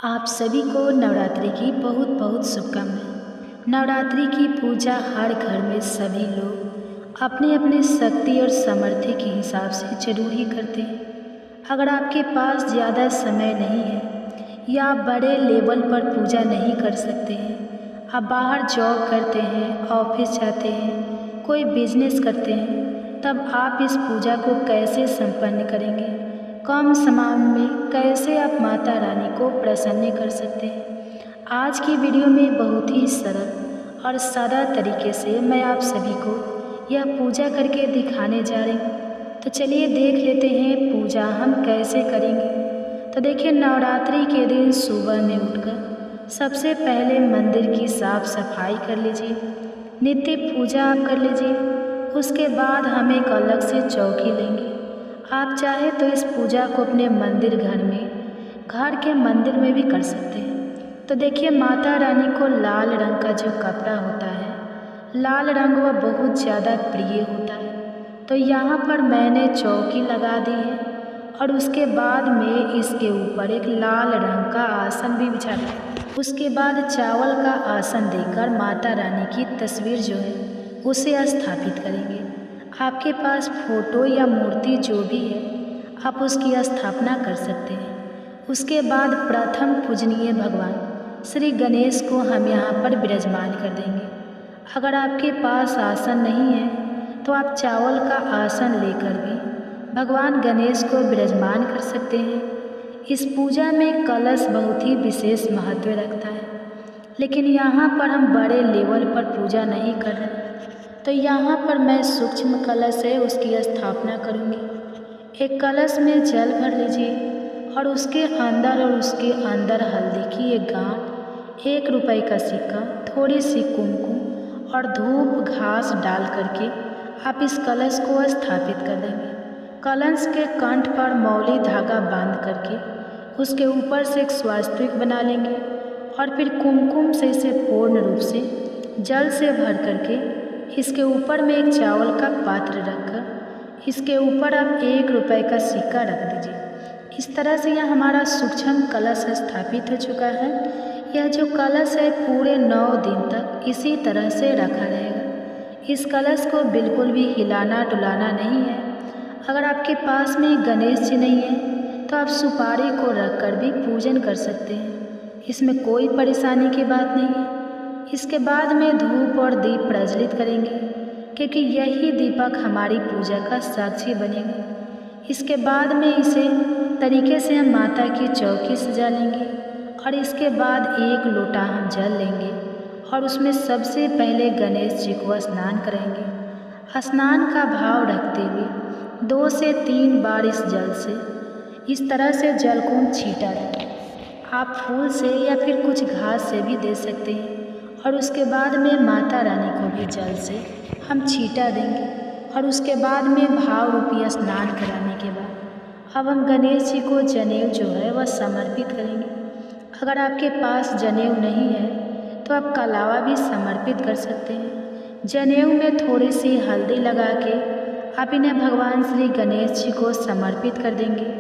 आप सभी को नवरात्रि की बहुत बहुत शुभकामनाएं। नवरात्रि की पूजा हर घर में सभी लोग अपने अपने शक्ति और सामर्थ्य के हिसाब से जरूर ही करते हैं। अगर आपके पास ज़्यादा समय नहीं है या आप बड़े लेवल पर पूजा नहीं कर सकते हैं, आप बाहर जॉब करते हैं, ऑफिस जाते हैं, कोई बिजनेस करते हैं, तब आप इस पूजा को कैसे संपन्न करेंगे? कम समय में कैसे आप माता रानी को प्रसन्न कर सकते हैं? आज की वीडियो में बहुत ही सरल और सादा तरीके से मैं आप सभी को यह पूजा करके दिखाने जा रही हूँ। तो चलिए देख लेते हैं पूजा हम कैसे करेंगे। तो देखिए, नवरात्रि के दिन सुबह में उठकर सबसे पहले मंदिर की साफ सफाई कर लीजिए, नित्य पूजा आप कर लीजिए। उसके बाद हम एक अलग से चौकी लेंगे। आप चाहे तो इस पूजा को अपने मंदिर घर के मंदिर में भी कर सकते हैं। तो देखिए, माता रानी को लाल रंग का जो कपड़ा होता है, लाल रंग वह बहुत ज़्यादा प्रिय होता है। तो यहाँ पर मैंने चौकी लगा दी है और उसके बाद में इसके ऊपर एक लाल रंग का आसन भी बिछा दिया। उसके बाद चावल का आसन देकर माता रानी की तस्वीर जो है उसे स्थापित करेंगे। आपके पास फोटो या मूर्ति जो भी है, आप उसकी स्थापना कर सकते हैं। उसके बाद प्रथम पूजनीय भगवान श्री गणेश को हम यहाँ पर विराजमान कर देंगे। अगर आपके पास आसन नहीं है तो आप चावल का आसन लेकर भी भगवान गणेश को विराजमान कर सकते हैं। इस पूजा में कलश बहुत ही विशेष महत्व रखता है, लेकिन यहाँ पर हम बड़े लेवल पर पूजा नहीं कर रहे। तो यहाँ पर मैं सूक्ष्म कलश है उसकी स्थापना करूँगी। एक कलश में जल भर लीजिए और उसके अंदर हल्दी की एक गांठ, 1 रुपये का सिक्का, थोड़ी सी कुमकुम और धूप घास डाल करके आप इस कलश को स्थापित कर देंगे। कलश के कंठ पर मौली धागा बांध करके उसके ऊपर से एक स्वास्तिक बना लेंगे और फिर कुमकुम से इसे पूर्ण रूप से जल से भर करके इसके ऊपर में एक चावल का पात्र रखकर इसके ऊपर आप 1 रुपये का सिक्का रख दीजिए। इस तरह से यह हमारा सूक्ष्म कलश स्थापित हो चुका है। यह जो कलश है पूरे 9 दिन तक इसी तरह से रखा रहेगा। इस कलश को बिल्कुल भी हिलाना डुलाना नहीं है। अगर आपके पास में गणेश जी नहीं है तो आप सुपारी को रख कर भी पूजन कर सकते हैं, इसमें कोई परेशानी की बात नहीं है। इसके बाद में धूप और दीप प्रज्वलित करेंगे, क्योंकि यही दीपक हमारी पूजा का साक्षी बनेगा। इसके बाद में इसे तरीके से हम माता की चौकी सजा लेंगे और इसके बाद 1 लोटा हम जल लेंगे और उसमें सबसे पहले गणेश जी को स्नान करेंगे। स्नान का भाव रखते हुए 2 से 3 बार इस जल से इस तरह से जल को हम छीटा देंगे। आप फूल से या फिर कुछ घास से भी दे सकते हैं और उसके बाद में माता रानी को भी जल से हम छीटा देंगे और उसके बाद में भाव रूपी स्नान कराने के बाद अब हम गणेश जी को जनेऊ जो है वह समर्पित करेंगे। अगर आपके पास जनेऊ नहीं है तो आप कलावा भी समर्पित कर सकते हैं। जनेऊ में थोड़ी सी हल्दी लगा के आप इन्हें भगवान श्री गणेश जी को समर्पित कर देंगे।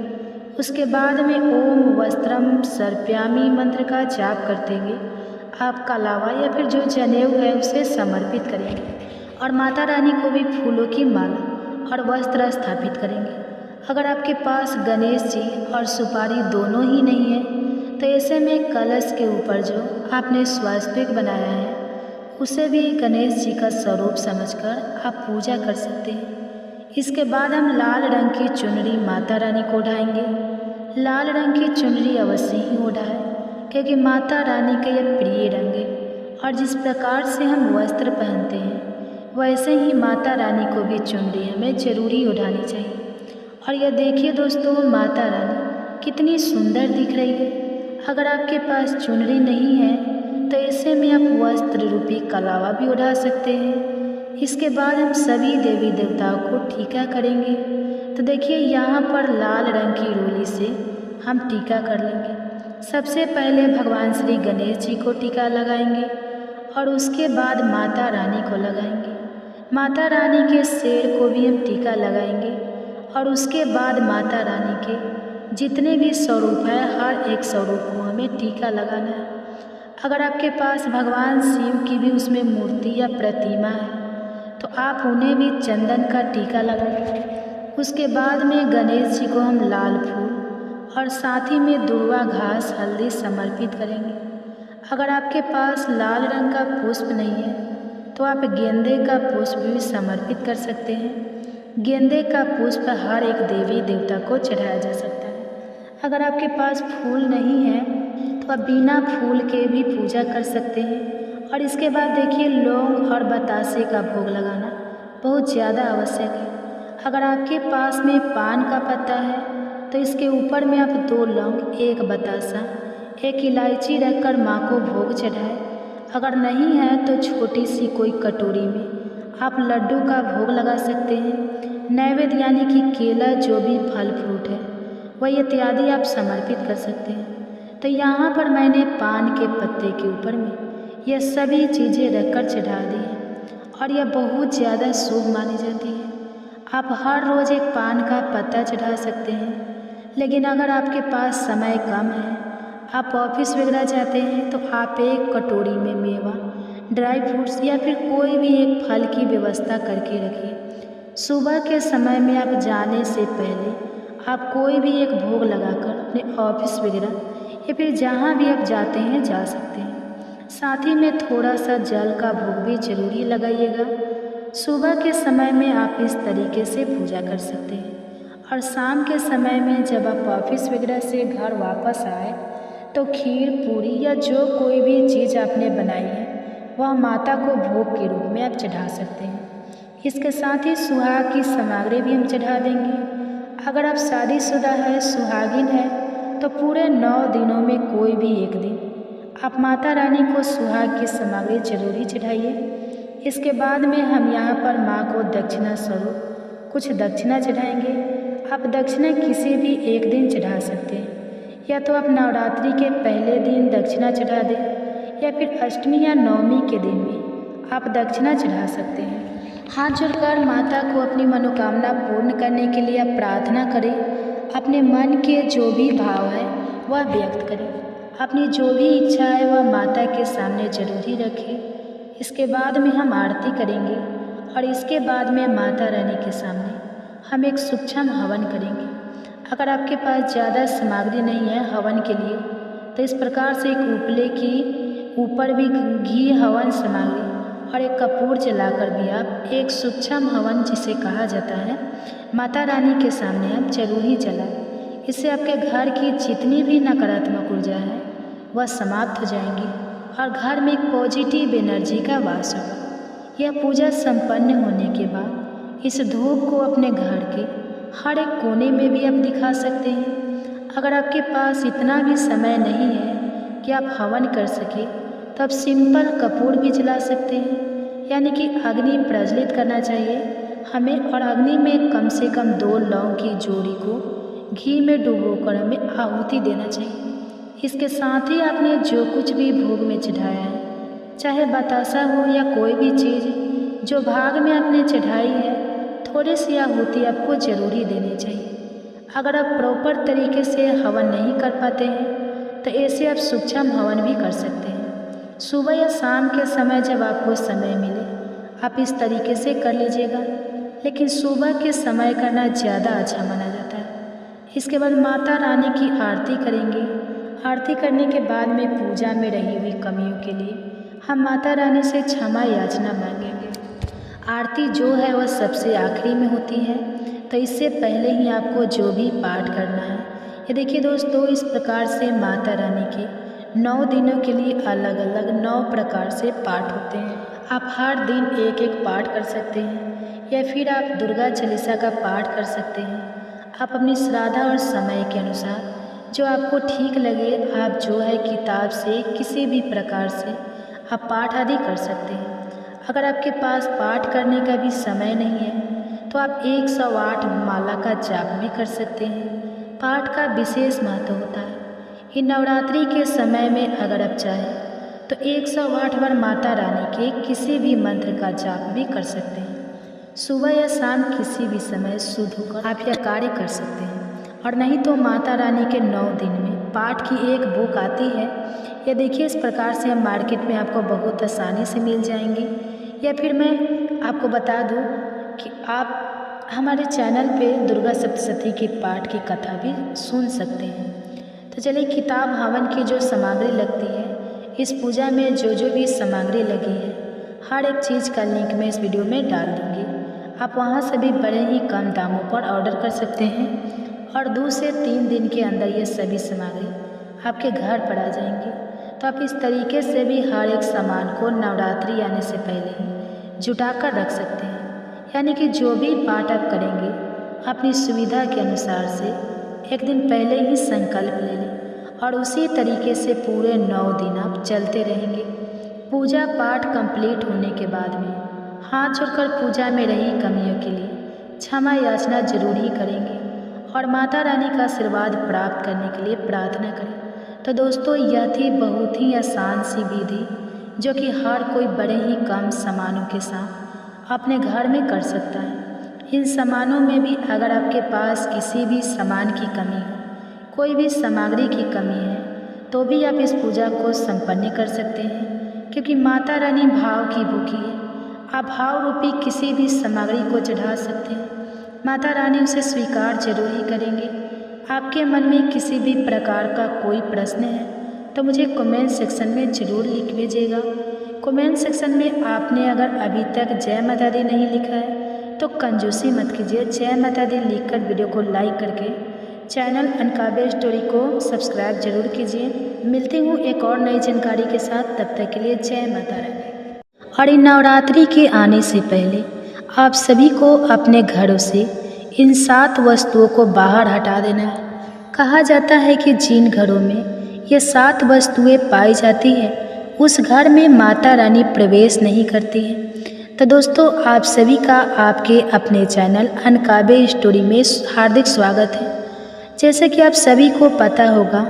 उसके बाद में ओम वस्त्रम सर्प्यामी मंत्र का जाप करते हुए आप कलावा या फिर जो जनेऊ है उसे समर्पित करेंगे और माता रानी को भी फूलों की माला और वस्त्र स्थापित करेंगे। अगर आपके पास गणेश जी और सुपारी दोनों ही नहीं है तो ऐसे में कलश के ऊपर जो आपने स्वास्तिक बनाया है उसे भी गणेश जी का स्वरूप समझकर आप पूजा कर सकते हैं। इसके बाद हम लाल रंग की चुनरी माता रानी को ओढ़ाएंगे। लाल रंग की चुनरी अवश्य ही ओढ़ाएं, क्योंकि माता रानी का यह प्रिय रंग है और जिस प्रकार से हम वस्त्र पहनते हैं वैसे ही माता रानी को भी चुनरी हमें जरूरी ओढ़ानी चाहिए। और यह देखिए दोस्तों, माता रानी कितनी सुंदर दिख रही है। अगर आपके पास चुनरी नहीं है तो ऐसे में आप वस्त्र रूपी कलावा भी उड़ा सकते हैं। इसके बाद हम सभी देवी देवताओं को टीका करेंगे। तो देखिए, यहाँ पर लाल रंग की रोली से हम टीका कर लेंगे। सबसे पहले भगवान श्री गणेश जी को टीका लगाएंगे और उसके बाद माता रानी को लगाएंगे। माता रानी के सिर को भी हम टीका लगाएंगे और उसके बाद माता रानी के जितने भी स्वरूप है हर एक स्वरूप को हमें टीका लगाना है। अगर आपके पास भगवान शिव की भी उसमें मूर्ति या प्रतिमा है तो आप उन्हें भी चंदन का टीका लगाएं। उसके बाद में गणेश जी को हम लाल फूल और साथ ही में दुर्वा घास हल्दी समर्पित करेंगे। अगर आपके पास लाल रंग का पुष्प नहीं है तो आप गेंदे का पुष्प भी समर्पित कर सकते हैं। गेंदे का पुष्प हर एक देवी देवता को चढ़ाया जा सकता है। अगर आपके पास फूल नहीं है तो आप बिना फूल के भी पूजा कर सकते हैं। और इसके बाद देखिए लौंग और बतासे का भोग लगाना बहुत ज़्यादा आवश्यक है। अगर आपके पास में पान का पत्ता है तो इसके ऊपर में आप 2 लौंग, 1 बतासा, 1 इलायची रखकर माँ को भोग चढ़ाएं। अगर नहीं है तो छोटी सी कोई कटोरी में आप लड्डू का भोग लगा सकते हैं। नैवेद्य यानी कि केला, जो भी फल फ्रूट है वही इत्यादि आप समर्पित कर सकते हैं। तो यहाँ पर मैंने पान के पत्ते के ऊपर में यह सभी चीज़ें रखकर चढ़ा दी हैं और यह बहुत ज़्यादा शुभ मानी जाती है। आप हर रोज़ एक पान का पत्ता चढ़ा सकते हैं। लेकिन अगर आपके पास समय कम है, आप ऑफिस वगैरह जाते हैं तो आप एक कटोरी में मेवा, ड्राई फ्रूट्स या फिर कोई भी एक फल की व्यवस्था करके रखिए। सुबह के समय में आप जाने से पहले आप कोई भी एक भोग लगाकर अपने ऑफिस वगैरह या फिर जहाँ भी आप जाते हैं जा सकते हैं। साथ ही में थोड़ा सा जल का भोग भी जरूरी लगाइएगा। सुबह के समय में आप इस तरीके से पूजा कर सकते हैं। और शाम के समय में जब आप ऑफिस वगैरह से घर वापस आए तो खीर, पूरी या जो कोई भी चीज़ आपने बनाई है वह माता को भोग के रूप में आप चढ़ा सकते हैं। इसके साथ ही सुहाग की सामग्री भी हम चढ़ा देंगे। अगर आप शादीशुदा है, सुहागिन है तो पूरे 9 दिनों में कोई भी एक दिन आप माता रानी को सुहाग की सामग्री जरूरी चढ़ाइए। इसके बाद में हम यहाँ पर माँ को दक्षिणा स्वरूप कुछ दक्षिणा चढ़ाएंगे। आप दक्षिणा किसी भी एक दिन चढ़ा सकते हैं, या तो आप नवरात्रि के पहले दिन दक्षिणा चढ़ा दें या फिर अष्टमी या नवमी के दिन भी आप दक्षिणा चढ़ा सकते हैं। हाथ जोड़कर माता को अपनी मनोकामना पूर्ण करने के लिए आप प्रार्थना करें। अपने मन के जो भी भाव है वह व्यक्त करें। अपनी जो भी इच्छा है वह माता के सामने जरूरी रखें। इसके बाद में हम आरती करेंगे और इसके बाद में माता रानी के सामने हम एक सूक्ष्म हवन करेंगे। अगर आपके पास ज़्यादा सामग्री नहीं है हवन के लिए तो इस प्रकार से एक उपले की ऊपर भी घी हवन सामग्री और एक कपूर जलाकर भी आप एक सूक्ष्म हवन जिसे कहा जाता है माता रानी के सामने आप जरूर ही जलाएं। इससे आपके घर की जितनी भी नकारात्मक ऊर्जा है वह समाप्त हो जाएंगी और घर में एक पॉजिटिव एनर्जी का वास होगा। यह पूजा संपन्न होने के बाद इस धूप को अपने घर के हर एक कोने में भी आप दिखा सकते हैं। अगर आपके पास इतना भी समय नहीं है कि आप हवन कर सके तो आप सिंपल कपूर भी जला सकते हैं, यानी कि अग्नि प्रज्वलित करना चाहिए हमें। और अग्नि में कम से कम 2 लौंग की जोड़ी को घी में डुबोकर हमें आहुति देना चाहिए। इसके साथ ही आपने जो कुछ भी भोग में चढ़ाया है, चाहे बतासा हो या कोई भी चीज़ जो भाग में आपने चढ़ाई है, थोड़ी सी आहुति आपको जरूरी देनी चाहिए। अगर आप प्रॉपर तरीके से हवन नहीं कर पाते हैं तो ऐसे आप सूक्ष्म हवन भी कर सकते हैं। सुबह या शाम के समय जब आपको समय मिले आप इस तरीके से कर लीजिएगा, लेकिन सुबह के समय करना ज़्यादा अच्छा माना जाता है। इसके बाद माता रानी की आरती करेंगे। आरती करने के बाद में पूजा में रही हुई कमियों के लिए हम माता रानी से क्षमा याचना मांगेंगे। आरती जो है वह सबसे आखिरी में होती है, तो इससे पहले ही आपको जो भी पाठ करना है। ये देखिए दोस्तों, इस प्रकार से माता रानी के 9 दिनों के लिए अलग अलग 9 प्रकार से पाठ होते हैं। आप हर दिन एक एक पाठ कर सकते हैं या फिर आप दुर्गा चालीसा का पाठ कर सकते हैं। आप अपनी श्रद्धा और समय के अनुसार जो आपको ठीक लगे आप जो है किताब से किसी भी प्रकार से आप पाठ आदि कर सकते हैं। अगर आपके पास पाठ करने का भी समय नहीं है तो आप 108 माला का जाप भी कर सकते हैं। पाठ का विशेष महत्व होता है। ये नवरात्रि के समय में अगर आप चाहें तो 108 बार माता रानी के किसी भी मंत्र का जाप भी कर सकते हैं। सुबह या शाम किसी भी समय शुद्ध होकर आप यह कार्य कर सकते हैं और नहीं तो माता रानी के 9 दिन में पाठ की एक बुक आती है। ये देखिए इस प्रकार से हम मार्केट में आपको बहुत आसानी से मिल जाएंगी। या फिर मैं आपको बता दूं कि आप हमारे चैनल पे दुर्गा सप्तशती की पाठ की कथा भी सुन सकते हैं। तो चलिए, किताब हवन की जो सामग्री लगती है, इस पूजा में जो जो भी सामग्री लगी है, हर एक चीज़ का लिंक मैं इस वीडियो में डाल दूँगी। आप वहाँ से भी बड़े ही कम दामों पर ऑर्डर कर सकते हैं और 2 से 3 दिन के अंदर ये सभी सामग्री आपके घर पर आ जाएंगी। तो आप इस तरीके से भी हर एक सामान को नवरात्रि आने से पहले ही जुटा कर रख सकते हैं। यानी कि जो भी पाठ आप करेंगे, अपनी सुविधा के अनुसार से एक दिन पहले ही संकल्प ले लें और उसी तरीके से पूरे 9 दिन आप चलते रहेंगे। पूजा पाठ कंप्लीट होने के बाद में हाथ जोड़कर पूजा में रही कमियों के लिए क्षमा याचना जरूर ही करेंगे और माता रानी का आशीर्वाद प्राप्त करने के लिए प्रार्थना करें। तो दोस्तों, यह थी बहुत ही आसान सी विधि जो कि हर कोई बड़े ही कम सामानों के साथ अपने घर में कर सकता है। इन सामानों में भी अगर आपके पास किसी भी सामान की कमी हो, कोई भी सामग्री की कमी है, तो भी आप इस पूजा को संपन्न कर सकते हैं, क्योंकि माता रानी भाव की भूखी है। आप भाव रूपी किसी भी सामग्री को चढ़ा सकते हैं, माता रानी उसे स्वीकार जरूर ही करेंगे। आपके मन में किसी भी प्रकार का कोई प्रश्न है तो मुझे कमेंट सेक्शन में ज़रूर लिख भेजिएगा। कमेंट सेक्शन में आपने अगर अभी तक जय माता दी नहीं लिखा है तो कंजूसी मत कीजिए, जय माता दी लिखकर वीडियो को लाइक करके चैनल अनकाव्य स्टोरी को सब्सक्राइब जरूर कीजिए। मिलती हूँ एक और नई जानकारी के साथ, तब तक के लिए जय माता रानी। और इन नवरात्रि के आने से पहले आप सभी को अपने घरों से इन 7 वस्तुओं को बाहर हटा देना है। कहा जाता है कि जिन घरों में ये 7 वस्तुएं पाई जाती है, उस घर में माता रानी प्रवेश नहीं करती है। तो दोस्तों, आप सभी का आपके अपने चैनल अनकाव्य स्टोरी में हार्दिक स्वागत है। जैसे कि आप सभी को पता होगा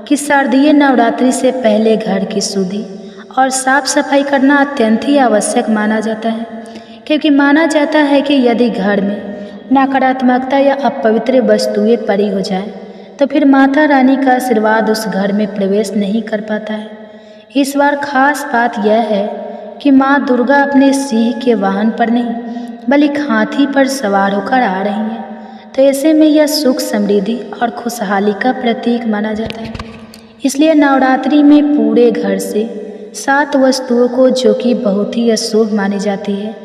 कि शारदीय नवरात्रि से पहले घर की शुद्धि और साफ सफाई करना अत्यंत ही आवश्यक माना जाता है, क्योंकि माना जाता है कि यदि घर में नकारात्मकता या अपवित्र वस्तुएं पड़ी हो जाए तो फिर माता रानी का आशीर्वाद उस घर में प्रवेश नहीं कर पाता है। इस बार खास बात यह है कि माँ दुर्गा अपने सिंह के वाहन पर नहीं बल्कि हाथी पर सवार होकर आ रही हैं। तो ऐसे में यह सुख समृद्धि और खुशहाली का प्रतीक माना जाता है। इसलिए नवरात्रि में पूरे घर से 7 वस्तुओं को, जो कि बहुत ही अशुभ मानी जाती है,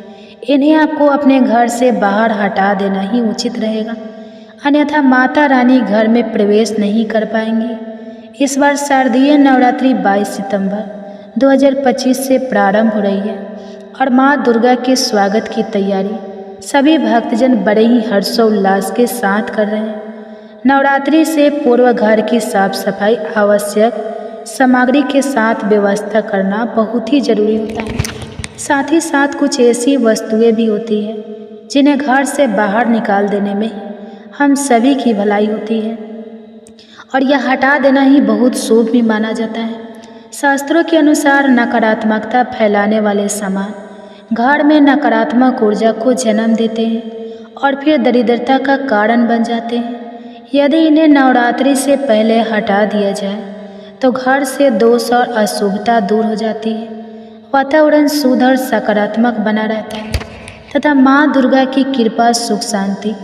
इन्हें आपको अपने घर से बाहर हटा देना ही उचित रहेगा, अन्यथा माता रानी घर में प्रवेश नहीं कर पाएंगी। इस बार शारदीय नवरात्रि 22 सितंबर 2025 से प्रारंभ हो रही है और माँ दुर्गा के स्वागत की तैयारी सभी भक्तजन बड़े ही हर्षोल्लास के साथ कर रहे हैं। नवरात्रि से पूर्व घर की साफ सफाई आवश्यक सामग्री के साथ व्यवस्था करना बहुत ही जरूरी होता है। साथ ही साथ कुछ ऐसी वस्तुएं भी होती हैं जिन्हें घर से बाहर निकाल देने में हम सभी की भलाई होती है और यह हटा देना ही बहुत शुभ भी माना जाता है। शास्त्रों के अनुसार नकारात्मकता फैलाने वाले सामान घर में नकारात्मक ऊर्जा को जन्म देते हैं और फिर दरिद्रता का कारण बन जाते हैं। यदि इन्हें नवरात्रि से पहले हटा दिया जाए तो घर से दोष और अशुभता दूर हो जाती है, वातावरण शुद्ध और सकारात्मक बना रहता है तथा माँ दुर्गा की कृपा, सुख, शांति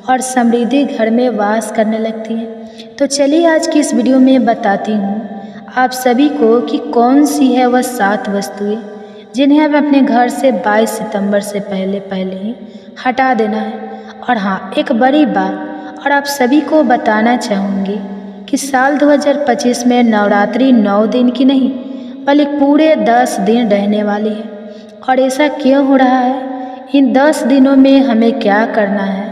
और समृद्धि घर में वास करने लगती है। तो चलिए आज की इस वीडियो में बताती हूँ आप सभी को कि कौन सी है वह 7 वस्तुएं जिन्हें हमें अपने घर से 22 सितंबर से पहले ही हटा देना है। और हाँ, एक बड़ी बात और आप सभी को बताना चाहूँगी कि साल 2025 में नवरात्रि 9 दिन की नहीं बल्कि पूरे 10 दिन रहने वाली है। और ऐसा क्यों हो रहा है, इन 10 दिनों में हमें क्या करना है,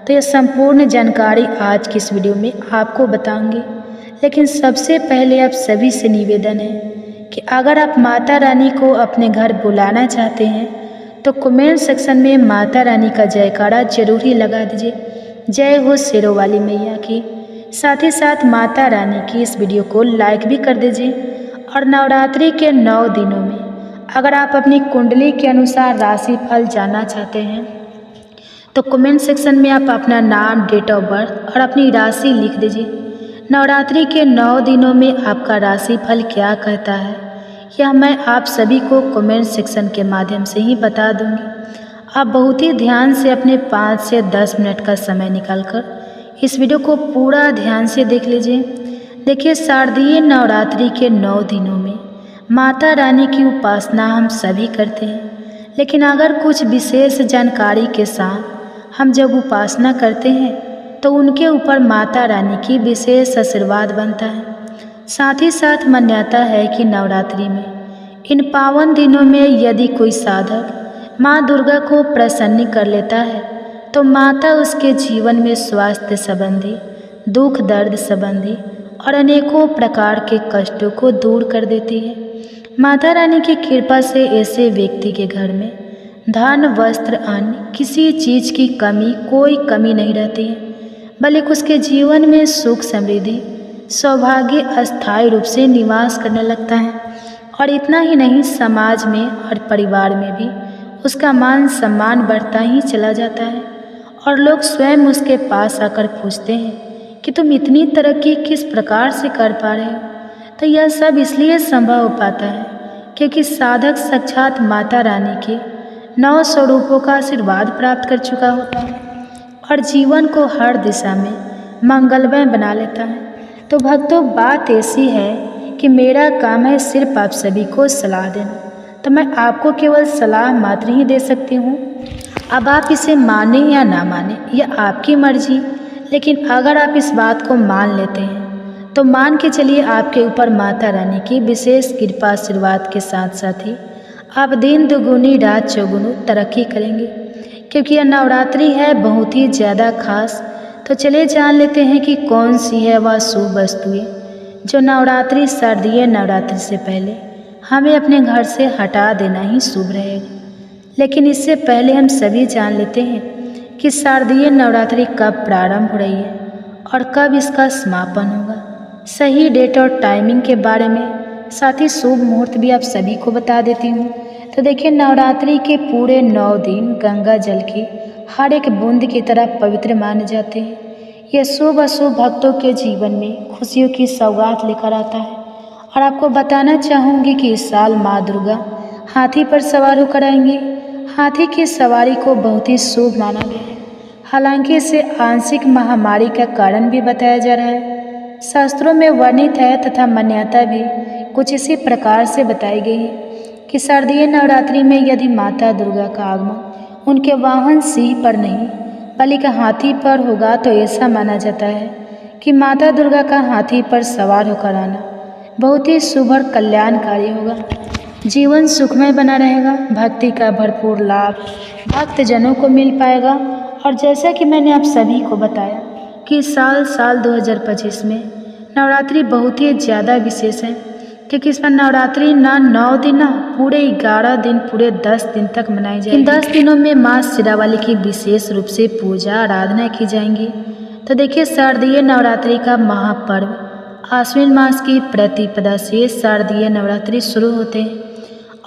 तो ये संपूर्ण जानकारी आज की इस वीडियो में आपको बताऊंगी। लेकिन सबसे पहले आप सभी से निवेदन है कि अगर आप माता रानी को अपने घर बुलाना चाहते हैं तो कमेंट सेक्शन में माता रानी का जयकारा जरूर ही लगा दीजिए। जय हो शेरों वाली मैया की। साथ ही साथ माता रानी की इस वीडियो को लाइक भी कर दीजिए। और नवरात्रि के 9 दिनों में अगर आप अपनी कुंडली के अनुसार राशि फल जानना चाहते हैं तो कमेंट सेक्शन में आप अपना नाम, डेट ऑफ बर्थ और अपनी राशि लिख दीजिए। नवरात्रि के 9 दिनों में आपका राशिफल क्या कहता है, यह मैं आप सभी को कमेंट सेक्शन के माध्यम से ही बता दूंगी। आप बहुत ही ध्यान से अपने 5 से 10 मिनट का समय निकालकर इस वीडियो को पूरा ध्यान से देख लीजिए। देखिए, शारदीय नवरात्रि के 9 दिनों में माता रानी की उपासना हम सभी करते हैं, लेकिन अगर कुछ विशेष जानकारी के साथ हम जब उपासना करते हैं तो उनके ऊपर माता रानी की विशेष आशीर्वाद बनता है। साथ ही साथ मान्यता है कि नवरात्रि में इन पावन दिनों में यदि कोई साधक माँ दुर्गा को प्रसन्न कर लेता है तो माता उसके जीवन में स्वास्थ्य संबंधी, दुख दर्द संबंधी और अनेकों प्रकार के कष्टों को दूर कर देती है। माता रानी की कृपा से ऐसे व्यक्ति के घर में धन, वस्त्र, अन्न, किसी चीज़ की कोई कमी नहीं रहती है, बल्कि उसके जीवन में सुख, समृद्धि, सौभाग्य अस्थायी रूप से निवास करने लगता है। और इतना ही नहीं, समाज में और परिवार में भी उसका मान सम्मान बढ़ता ही चला जाता है और लोग स्वयं उसके पास आकर पूछते हैं कि तुम इतनी तरक्की किस प्रकार से कर पा रहे हो। तो यह सब इसलिए संभव हो पाता है क्योंकि साधक साक्षात माता रानी के 9 स्वरूपों का आशीर्वाद प्राप्त कर चुका होता है और जीवन को हर दिशा में मंगलमय बना लेता है। तो भक्तों, बात ऐसी है कि मेरा काम है सिर्फ आप सभी को सलाह देना, तो मैं आपको केवल सलाह मात्र ही दे सकती हूँ। अब आप इसे माने या ना माने यह आपकी मर्जी, लेकिन अगर आप इस बात को मान लेते हैं तो मान के चलिए आपके ऊपर माता रानी की विशेष कृपा आशीर्वाद के साथ साथ ही आप दिन दुगुनी रात चौगुनी तरक्की करेंगे, क्योंकि यह नवरात्रि है बहुत ही ज़्यादा खास। तो चलिए जान लेते हैं कि कौन सी है वह शुभ वस्तुएं जो नवरात्रि, शारदीय नवरात्रि से पहले हमें अपने घर से हटा देना ही शुभ रहेगा। लेकिन इससे पहले हम सभी जान लेते हैं कि शारदीय नवरात्रि कब प्रारंभ हो रही है और कब इसका समापन होगा। सही डेट और टाइमिंग के बारे में, साथ ही शुभ मुहूर्त भी आप सभी को बता देती हूँ। तो देखिए, नवरात्रि के पूरे 9 दिन गंगा जल की हर एक बूंद की तरह पवित्र माने जाते हैं। यह शुभ अशुभ भक्तों के जीवन में खुशियों की सौगात लेकर आता है। और आपको बताना चाहूँगी कि इस साल माँ दुर्गा हाथी पर सवार होकर आएंगी। हाथी की सवारी को बहुत ही शुभ माना गया है। हालांकि इसे आंशिक महामारी का कारण भी बताया जा रहा है। शास्त्रों में वर्णित है तथा मान्यता भी कुछ इसी प्रकार से बताई गई है कि शारदीय नवरात्रि में यदि माता दुर्गा का आगमन उनके वाहन सिंह पर नहीं बल्कि हाथी पर होगा तो ऐसा माना जाता है कि माता दुर्गा का हाथी पर सवार होकर आना बहुत ही शुभ और कल्याणकारी होगा। जीवन सुखमय बना रहेगा, भक्ति का भरपूर लाभ भक्तजनों को मिल पाएगा। और जैसा कि मैंने आप सभी को बताया कि साल 2025 में नवरात्रि बहुत ही ज़्यादा विशेष है, क्योंकि इसमें नवरात्रि ना 9 दिन ना पूरे 11 दिन, पूरे 10 दिन तक मनाई जाएगी। इन 10 दिनों में माँ शेरावाली की विशेष रूप से पूजा आराधना की जाएंगी। तो देखिए, शारदीय नवरात्रि का महापर्व आश्विन मास की प्रतिपदा से शारदीय नवरात्रि शुरू होते हैं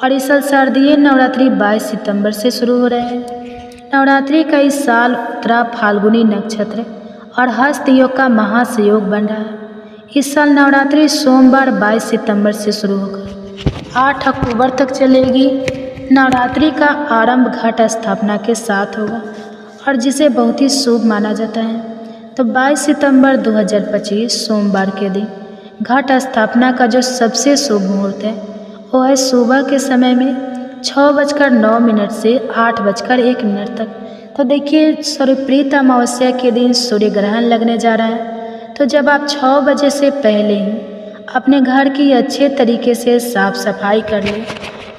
और इस साल शारदीय नवरात्रि 22 सितंबर से शुरू हो रहे हैं। नवरात्रि का इस साल उत्तरा फाल्गुनी नक्षत्र और हस्त योग का महासयोग बन रहा है। इस साल नवरात्रि सोमवार 22 सितंबर से शुरू होकर 8 अक्टूबर तक चलेगी। नवरात्रि का आरंभ घट स्थापना के साथ होगा और जिसे बहुत ही शुभ माना जाता है। तो 22 सितंबर 2025 सोमवार के दिन घट स्थापना का जो सबसे शुभ मुहूर्त है वो है सुबह के समय में 6:09 से 8:01 तक। तो देखिए, सूर्यप्रीत अमावस्या के दिन सूर्य ग्रहण लगने जा रहा है। तो जब आप 6 बजे से पहले ही अपने घर की अच्छे तरीके से साफ सफाई कर लें,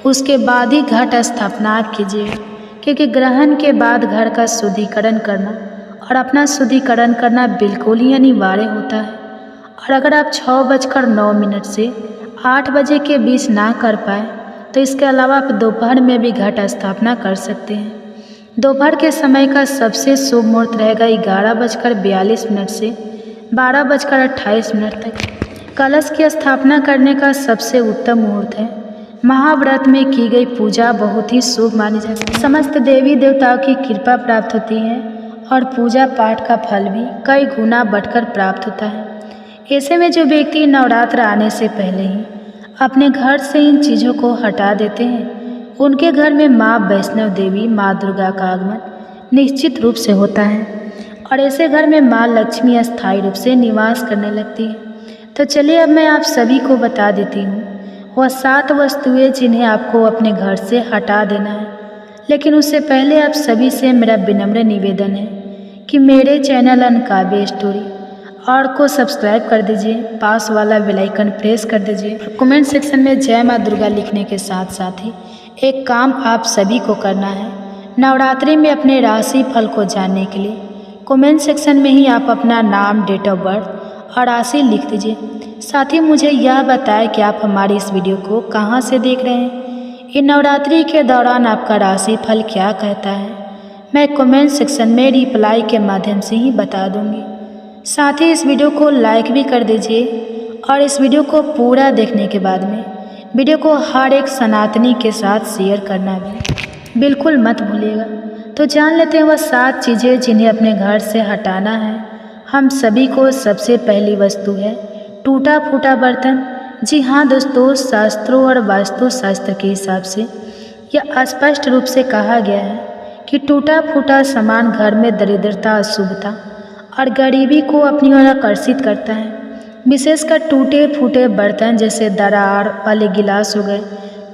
उसके बाद ही घट स्थापना आप कीजिए, क्योंकि ग्रहण के बाद घर का शुद्धिकरण करना और अपना शुद्धिकरण करना बिल्कुल ही अनिवार्य होता है। और अगर आप 6:09 से 8 बजे के बीच ना कर पाए तो इसके अलावा आप दोपहर में भी घट स्थापना कर सकते हैं। दोपहर के समय का सबसे शुभ मुहूर्त रहेगा 11:42 से 12:28 तक। कलश की स्थापना करने का सबसे उत्तम मुहूर्त है महाव्रत में की गई पूजा बहुत ही शुभ मानी जाती है। समस्त देवी देवताओं की कृपा प्राप्त होती है और पूजा पाठ का फल भी कई गुना बढ़कर प्राप्त होता है। ऐसे में जो व्यक्ति नवरात्र आने से पहले ही अपने घर से इन चीज़ों को हटा देते हैं, उनके घर में माँ वैष्णव देवी माँ दुर्गा का आगमन निश्चित रूप से होता है और ऐसे घर में माँ लक्ष्मी अस्थायी रूप से निवास करने लगती है। तो चलिए अब मैं आप सभी को बता देती हूँ वह 7 वस्तुएं जिन्हें आपको अपने घर से हटा देना है। लेकिन उससे पहले आप सभी से मेरा विनम्र निवेदन है कि मेरे चैनल अनकाव्य स्टोरी और को सब्सक्राइब कर दीजिए, पास वाला बेल आइकन प्रेस कर दीजिए और कमेंट सेक्शन में जय माँ दुर्गा लिखने के साथ साथ ही एक काम आप सभी को करना है। नवरात्रि में अपने राशि फल को जानने के लिए कमेंट सेक्शन में ही आप अपना नाम, डेट ऑफ बर्थ और राशि लिख दीजिए। साथ ही मुझे यह बताएं कि आप हमारी इस वीडियो को कहाँ से देख रहे हैं। इन नवरात्रि के दौरान आपका राशि फल क्या कहता है, मैं कमेंट सेक्शन में रिप्लाई के माध्यम से ही बता दूंगी। साथ ही इस वीडियो को लाइक भी कर दीजिए और इस वीडियो को पूरा देखने के बाद में वीडियो को हर एक सनातनी के साथ शेयर करना भी बिल्कुल मत भूलिएगा। तो जान लेते हैं वह 7 चीज़ें जिन्हें अपने घर से हटाना है हम सभी को। सबसे पहली वस्तु है टूटा फूटा बर्तन। जी हाँ दोस्तों, शास्त्रों और वास्तु शास्त्र के हिसाब से यह स्पष्ट रूप से कहा गया है कि टूटा फूटा सामान घर में दरिद्रता, अशुभता और गरीबी को अपनी ओर आकर्षित करता है। विशेषकर टूटे फूटे बर्तन जैसे दरार वाले गिलास हो गए,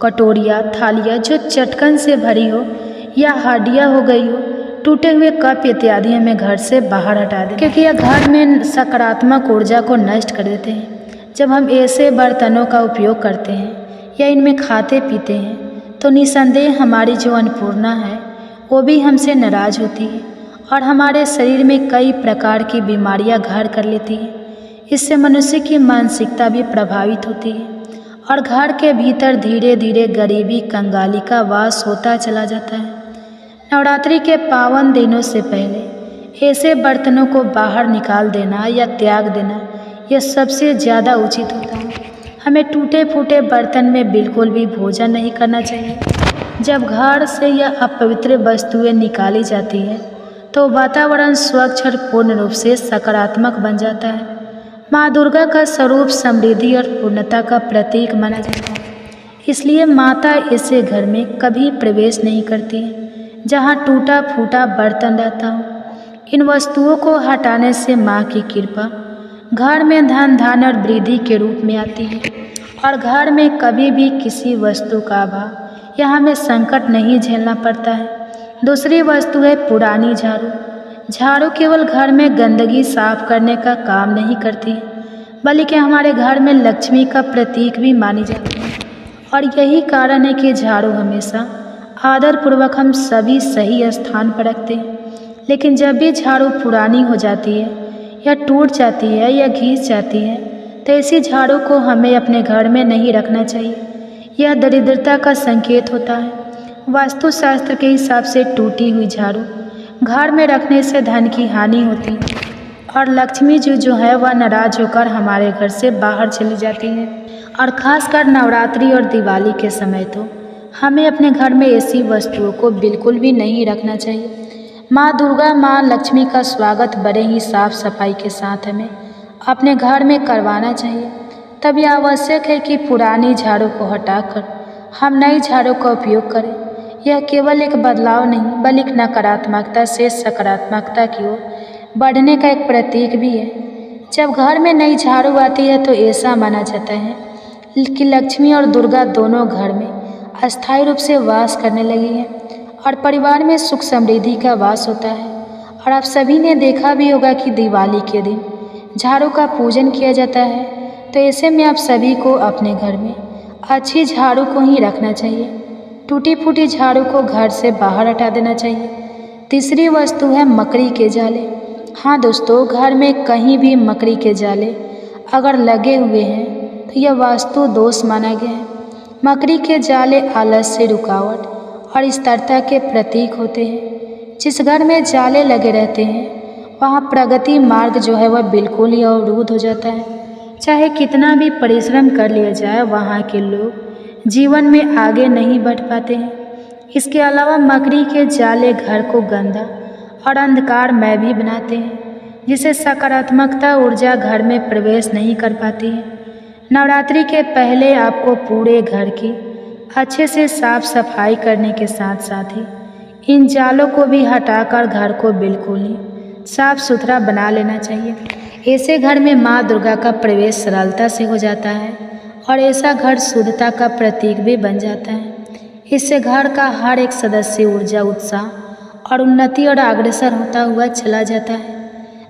कटोरियाँ, थालियाँ जो चटकन से भरी हो या हड्डियाँ हो गई हो, टूटे हुए कप इत्यादि हमें घर से बाहर हटा दें, क्योंकि यह घर में सकारात्मक ऊर्जा को नष्ट कर देते हैं। जब हम ऐसे बर्तनों का उपयोग करते हैं या इनमें खाते पीते हैं तो निसंदेह हमारी जो अन्नपूर्णा है वो भी हमसे नाराज़ होती है और हमारे शरीर में कई प्रकार की बीमारियां घर कर लेती है। इससे मनुष्य की मानसिकता भी प्रभावित होती है और घर के भीतर धीरे धीरे गरीबी, कंगाली का वास होता चला जाता है। नवरात्रि के पावन दिनों से पहले ऐसे बर्तनों को बाहर निकाल देना या त्याग देना यह सबसे ज़्यादा उचित होता है। हमें टूटे फूटे बर्तन में बिल्कुल भी भोजन नहीं करना चाहिए। जब घर से यह अपवित्र वस्तुएं निकाली जाती है तो वातावरण स्वच्छ और पूर्ण रूप से सकारात्मक बन जाता है। माँ दुर्गा का स्वरूप समृद्धि और पूर्णता का प्रतीक माना जाता है, इसलिए माता ऐसे घर में कभी प्रवेश नहीं करती है जहाँ टूटा फूटा बर्तन रहता हो। इन वस्तुओं को हटाने से माँ की कृपा घर में धन धान्य और वृद्धि के रूप में आती है और घर में कभी भी किसी वस्तु का अभाव या हमें संकट नहीं झेलना पड़ता है। दूसरी वस्तु है पुरानी झाड़ू। झाड़ू केवल घर में गंदगी साफ करने का काम नहीं करती है, बल्कि हमारे घर में लक्ष्मी का प्रतीक भी मानी जाती है और यही कारण है कि झाड़ू हमेशा आदरपूर्वक हम सभी सही स्थान पर रखते हैं। लेकिन जब भी झाड़ू पुरानी हो जाती है या टूट जाती है या घिस जाती है तो ऐसी झाड़ू को हमें अपने घर में नहीं रखना चाहिए। यह दरिद्रता का संकेत होता है। वास्तुशास्त्र के हिसाब से टूटी हुई झाड़ू घर में रखने से धन की हानि होती है और लक्ष्मी जी जो है वह नाराज होकर हमारे घर से बाहर चली जाती है। और ख़ासकर नवरात्रि और दिवाली के समय तो हमें अपने घर में ऐसी वस्तुओं को बिल्कुल भी नहीं रखना चाहिए। माँ दुर्गा, माँ लक्ष्मी का स्वागत बड़े ही साफ सफाई के साथ हमें अपने घर में करवाना चाहिए। तब यह आवश्यक है कि पुरानी झाड़ू को हटाकर हम नई झाड़ू का उपयोग करें। यह केवल एक बदलाव नहीं बल्कि नकारात्मकता से सकारात्मकता की ओर बढ़ने का एक प्रतीक भी है। जब घर में नई झाड़ू आती है तो ऐसा माना जाता है कि लक्ष्मी और दुर्गा दोनों घर में अस्थायी रूप से वास करने लगी है और परिवार में सुख समृद्धि का वास होता है। और आप सभी ने देखा भी होगा कि दिवाली के दिन झाड़ू का पूजन किया जाता है, तो ऐसे में आप सभी को अपने घर में अच्छी झाड़ू को ही रखना चाहिए। टूटी फूटी झाड़ू को घर से बाहर हटा देना चाहिए। तीसरी वस्तु है मकड़ी के जाले। हाँ दोस्तों, घर में कहीं भी मकड़ी के जाले अगर लगे हुए हैं तो यह वास्तु दोष माना गया है। मकड़ी के जाले आलस्य, रुकावट और स्थिरता के प्रतीक होते हैं। जिस घर में जाले लगे रहते हैं वहाँ प्रगति मार्ग जो है वह बिल्कुल ही अवरुद्ध हो जाता है। चाहे कितना भी परिश्रम कर लिया जाए, वहाँ के लोग जीवन में आगे नहीं बढ़ पाते हैं। इसके अलावा मकड़ी के जाले घर को गंदा और अंधकारमय भी बनाते हैं, जिससे सकारात्मकता ऊर्जा घर में प्रवेश नहीं कर पाती है। नवरात्रि के पहले आपको पूरे घर की अच्छे से साफ सफाई करने के साथ साथ ही इन जालों को भी हटाकर घर को बिल्कुल ही साफ सुथरा बना लेना चाहिए। ऐसे घर में माँ दुर्गा का प्रवेश सरलता से हो जाता है और ऐसा घर शुद्धता का प्रतीक भी बन जाता है। इससे घर का हर एक सदस्य ऊर्जा, उत्साह और उन्नति और अग्रसर होता हुआ चला जाता है।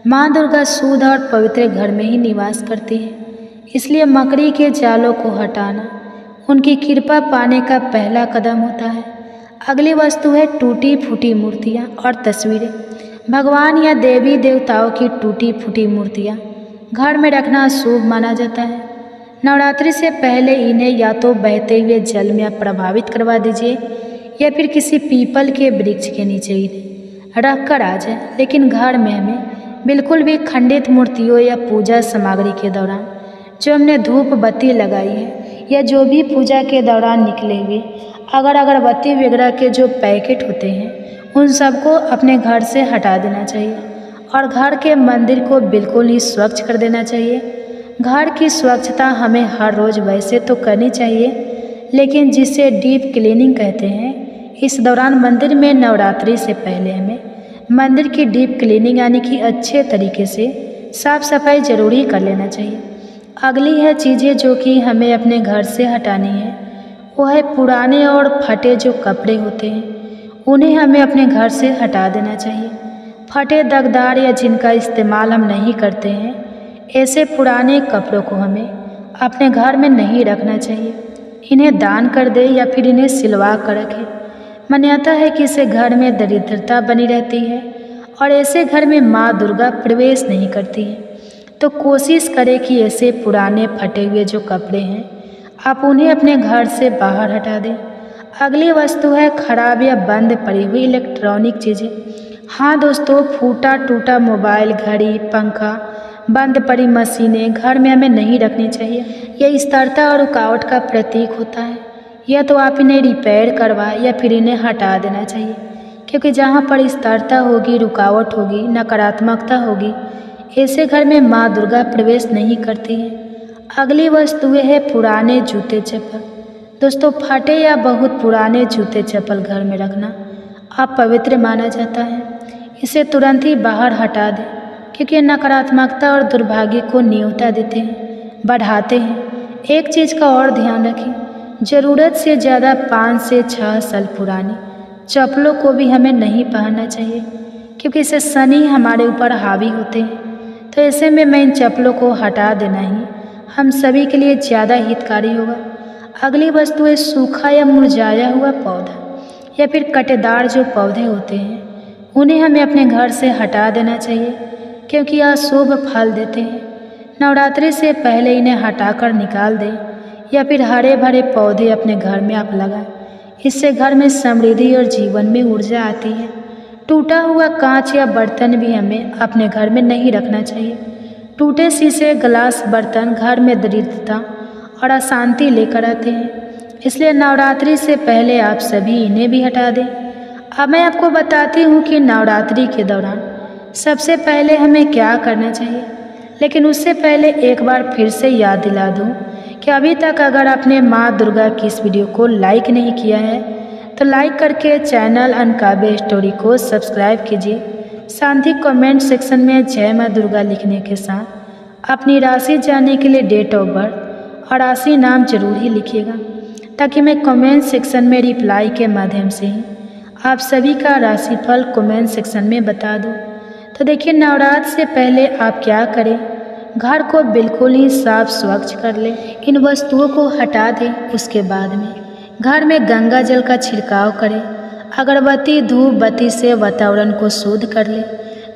माँ दुर्गा शुद्ध और पवित्र घर में ही निवास करती है, इसलिए मकड़ी के जालों को हटाना उनकी कृपा पाने का पहला कदम होता है। अगली वस्तु है टूटी फूटी मूर्तियाँ और तस्वीरें। भगवान या देवी देवताओं की टूटी फूटी मूर्तियाँ घर में रखना अशुभ माना जाता है। नवरात्रि से पहले इन्हें या तो बहते हुए जल में प्रभावित करवा दीजिए या फिर किसी पीपल के वृक्ष के नीचे इन्हें रख कर आ जाए। लेकिन घर में हमें बिल्कुल भी खंडित मूर्तियों या पूजा सामग्री के दौरान जो हमने धूप बत्ती लगाई है या जो भी पूजा के दौरान निकले हुए अगर अगरबत्ती वगैरह के जो पैकेट होते हैं उन सबको अपने घर से हटा देना चाहिए और घर के मंदिर को बिल्कुल ही स्वच्छ कर देना चाहिए। घर की स्वच्छता हमें हर रोज़ वैसे तो करनी चाहिए, लेकिन जिसे डीप क्लीनिंग कहते हैं, इस दौरान मंदिर में नवरात्रि से पहले हमें मंदिर की डीप क्लीनिंग यानी कि अच्छे तरीके से साफ सफाई ज़रूरी कर लेना चाहिए। अगली है चीज़ें जो कि हमें अपने घर से हटानी है, वो है पुराने और फटे जो कपड़े होते हैं उन्हें हमें अपने घर से हटा देना चाहिए। फटे, दागदार या जिनका इस्तेमाल हम नहीं करते हैं, ऐसे पुराने कपड़ों को हमें अपने घर में नहीं रखना चाहिए। इन्हें दान कर दे या फिर इन्हें सिलवा कर रखें। मान्यता है कि इससे घर में दरिद्रता बनी रहती है और ऐसे घर में माँ दुर्गा प्रवेश नहीं करती है। तो कोशिश करें कि ऐसे पुराने फटे हुए जो कपड़े हैं आप उन्हें अपने घर से बाहर हटा दें। अगली वस्तु है खराब या बंद पड़ी हुई इलेक्ट्रॉनिक चीज़ें। हाँ दोस्तों, फूटा टूटा मोबाइल, घड़ी, पंखा, बंद पड़ी मशीनें घर में हमें नहीं रखनी चाहिए। यह स्थिरता और रुकावट का प्रतीक होता है। या तो आप इन्हें रिपेयर करवा या फिर इन्हें हटा देना चाहिए, क्योंकि जहाँ पर स्थिरता होगी, रुकावट होगी, नकारात्मकता होगी, ऐसे घर में माँ दुर्गा प्रवेश नहीं करती है। अगली वस्तुएं है पुराने जूते चप्पल। दोस्तों, फटे या बहुत पुराने जूते चप्पल घर में रखना अपवित्र माना जाता है। इसे तुरंत ही बाहर हटा दें, क्योंकि नकारात्मकता और दुर्भाग्य को न्योता देते हैं, बढ़ाते हैं। एक चीज़ का और ध्यान रखें, ज़रूरत से ज़्यादा 5 से 6 साल पुरानी चप्पलों को भी हमें नहीं पहनना चाहिए, क्योंकि इससे शनि हमारे ऊपर हावी होते हैं। तो ऐसे में मैं इन चप्पलों को हटा देना ही हम सभी के लिए ज़्यादा हितकारी होगा। अगली वस्तु है सूखा या मुरझाया हुआ पौधा या फिर कटेदार जो पौधे होते हैं उन्हें हमें अपने घर से हटा देना चाहिए, क्योंकि यह शुभ फल देते हैं। नवरात्रि से पहले इन्हें हटाकर निकाल दें या फिर हरे भरे पौधे अपने घर में आप लगाएं। इससे घर में समृद्धि और जीवन में ऊर्जा आती है। टूटा हुआ कांच या बर्तन भी हमें अपने घर में नहीं रखना चाहिए। टूटे शीशे, ग्लास, बर्तन घर में दरिद्रता और अशांति लेकर आते हैं, इसलिए नवरात्रि से पहले आप सभी इन्हें भी हटा दें। अब मैं आपको बताती हूँ कि नवरात्रि के दौरान सबसे पहले हमें क्या करना चाहिए, लेकिन उससे पहले एक बार फिर से याद दिला दूँ कि अभी तक अगर आपने माँ दुर्गा की इस वीडियो को लाइक नहीं किया है तो लाइक करके चैनल अनकाव्य स्टोरी को सब्सक्राइब कीजिए। साथ ही कमेंट सेक्शन में जय माँ दुर्गा लिखने के साथ अपनी राशि जानने के लिए डेट ऑफ बर्थ और राशि नाम जरूर ही लिखिएगा, ताकि मैं कमेंट सेक्शन में रिप्लाई के माध्यम से ही आप सभी का राशिफल कमेंट सेक्शन में बता दूँ। तो देखिए, नवरात्र से पहले आप क्या करें, घर को बिल्कुल ही साफ स्वच्छ कर लें, इन वस्तुओं को हटा दें। उसके बाद में घर में गंगा जल का छिड़काव करें, अगरबत्ती धूप बत्ती से वातावरण को शुद्ध कर लें।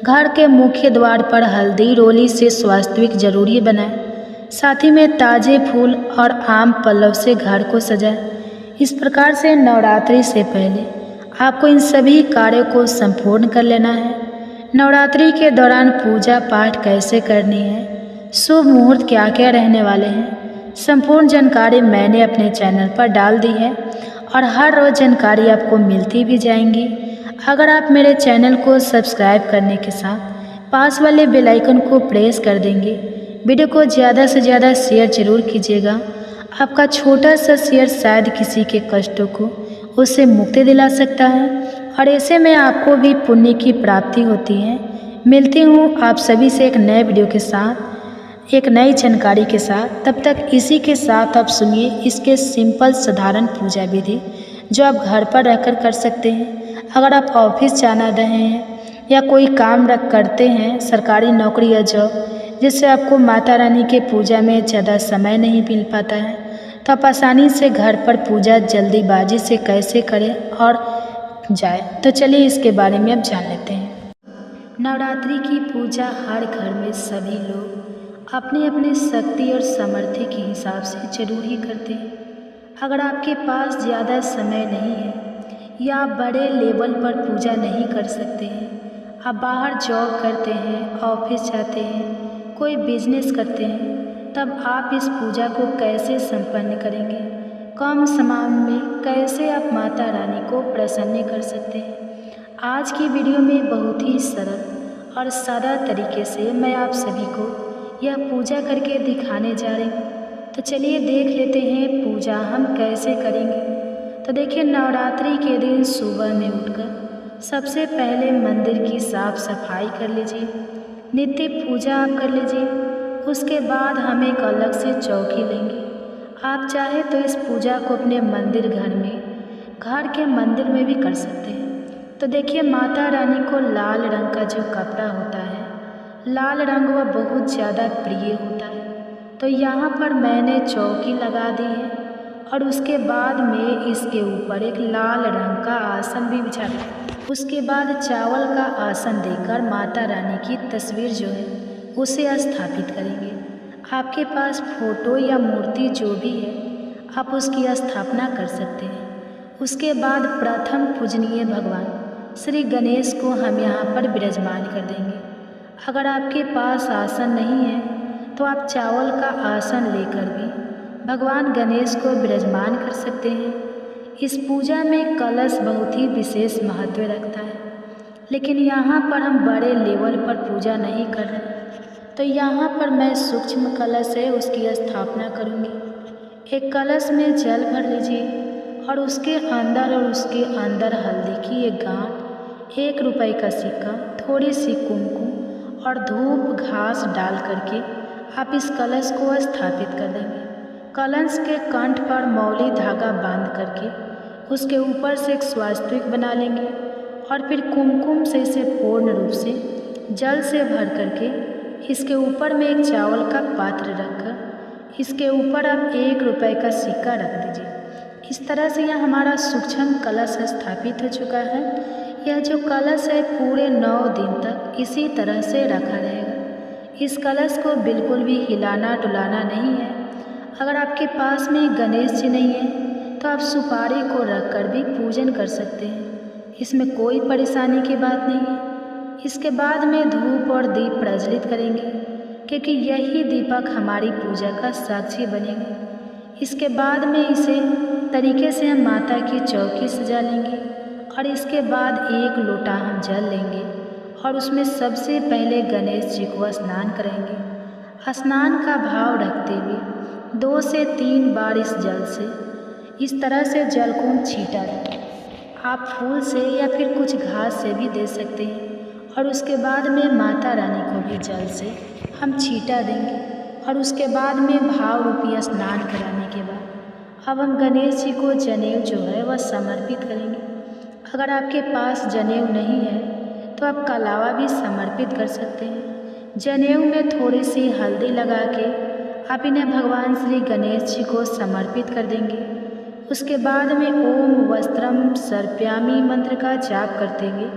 घर के मुख्य द्वार पर हल्दी रोली से स्वास्थ्यिक जरूरी बनाएं। साथ ही में ताजे फूल और आम पल्लव से घर को सजाएं। इस प्रकार से नवरात्रि से पहले आपको इन सभी कार्यों को संपूर्ण कर लेना है। नवरात्रि के दौरान पूजा पाठ कैसे करनी है, शुभ मुहूर्त क्या क्या रहने वाले हैं, संपूर्ण जानकारी मैंने अपने चैनल पर डाल दी है और हर रोज़ जानकारी आपको मिलती भी जाएंगी। अगर आप मेरे चैनल को सब्सक्राइब करने के साथ पास वाले बेल आइकन को प्रेस कर देंगे। वीडियो को ज़्यादा से ज़्यादा शेयर जरूर कीजिएगा। आपका छोटा सा शेयर शायद किसी के कष्टों को उससे मुक्ति दिला सकता है और ऐसे में आपको भी पुण्य की प्राप्ति होती है। मिलती हूँ आप सभी से एक नए वीडियो के साथ, एक नई जानकारी के साथ। तब तक इसी के साथ आप सुनिए इसके सिंपल साधारण पूजा विधि जो आप घर पर रहकर कर सकते हैं। अगर आप ऑफिस जाना रहे हैं या कोई काम करते हैं, सरकारी नौकरी या जॉब, जिससे आपको माता रानी के पूजा में ज़्यादा समय नहीं मिल पाता है, तो आप आसानी से घर पर पूजा जल्दीबाजी से कैसे करें और जाए, तो चलिए इसके बारे में अब जान लेते हैं। नवरात्रि की पूजा हर घर में सभी लोग अपने अपने शक्ति और सामर्थ्य के हिसाब से जरूर ही करते हैं। अगर आपके पास ज़्यादा समय नहीं है या आप बड़े लेवल पर पूजा नहीं कर सकते हैं, आप बाहर जॉब करते हैं, ऑफिस जाते हैं, कोई बिजनेस करते हैं, तब आप इस पूजा को कैसे संपन्न करेंगे, कम समय में कैसे आप माता रानी को प्रसन्न कर सकते हैं। आज की वीडियो में बहुत ही सरल और सादा तरीके से मैं आप सभी को यह पूजा करके दिखाने जा रही हूँ। तो चलिए देख लेते हैं पूजा हम कैसे करेंगे। तो देखिए, नवरात्रि के दिन सुबह में उठकर सबसे पहले मंदिर की साफ सफाई कर लीजिए, नित्य पूजा आप कर लीजिए। उसके बाद हम एक अलग से चौकी लेंगे। आप चाहे तो इस पूजा को अपने मंदिर घर के मंदिर में भी कर सकते हैं। तो देखिए, माता रानी को लाल रंग का जो कपड़ा होता है, लाल रंग वह बहुत ज़्यादा प्रिय होता है। तो यहाँ पर मैंने चौकी लगा दी है और उसके बाद में इसके ऊपर एक लाल रंग का आसन भी बिछा दिया। उसके बाद चावल का आसन देकर माता रानी की तस्वीर जो है उसे स्थापित करेंगे। आपके पास फोटो या मूर्ति जो भी है आप उसकी स्थापना कर सकते हैं। उसके बाद प्रथम पूजनीय भगवान श्री गणेश को हम यहाँ पर विराजमान कर देंगे। अगर आपके पास आसन नहीं है तो आप चावल का आसन लेकर भी भगवान गणेश को विराजमान कर सकते हैं। इस पूजा में कलश बहुत ही विशेष महत्व रखता है, लेकिन यहाँ पर हम बड़े लेवल पर पूजा नहीं कर रहे। तो यहाँ पर मैं सूक्ष्म कलश है उसकी स्थापना करूँगी। एक कलश में जल भर लीजिए और उसके अंदर हल्दी की एक गांठ, 1 रुपये का सिक्का, थोड़ी सी कुमकुम और धूप घास डाल करके आप इस कलश को स्थापित कर देंगे। कलश के कंठ पर मौली धागा बांध करके उसके ऊपर से एक स्वास्तिक बना लेंगे और फिर कुमकुम से इसे पूर्ण रूप से जल से भर करके इसके ऊपर में एक चावल का पात्र रखकर इसके ऊपर आप 1 रुपये का सिक्का रख दीजिए। इस तरह से यह हमारा सूक्ष्म कलश स्थापित हो चुका है। यह जो कलश है पूरे 9 दिन तक इसी तरह से रखा रहेगा। इस कलश को बिल्कुल भी हिलाना डुलाना नहीं है। अगर आपके पास में गणेश जी नहीं है तो आप सुपारी को रखकर भी पूजन कर सकते हैं, इसमें कोई परेशानी की बात नहीं है। इसके बाद में धूप और दीप प्रज्वलित करेंगे, क्योंकि यही दीपक हमारी पूजा का साक्षी बनेंगे। इसके बाद में इसे तरीके से हम माता की चौकी सजा लेंगे और इसके बाद 1 लोटा हम जल लेंगे और उसमें सबसे पहले गणेश जी को स्नान करेंगे। स्नान का भाव रखते हुए 2 से 3 बार इस जल से इस तरह से जल को हम छीटा दें। आप फूल से या फिर कुछ घास से भी दे सकते हैं और उसके बाद में माता रानी को भी जल से हम छीटा देंगे और उसके बाद में भाव रूपी स्नान कराने के बाद अब हम गणेश जी को जनेऊ जो है वह समर्पित करेंगे। अगर आपके पास जनेऊ नहीं है तो आप कलावा भी समर्पित कर सकते हैं। जनेऊ में थोड़ी सी हल्दी लगा के आप इन्हें भगवान श्री गणेश जी को समर्पित कर देंगे। उसके बाद में ओम वस्त्रम सर्प्यामी मंत्र का जाप करते हुए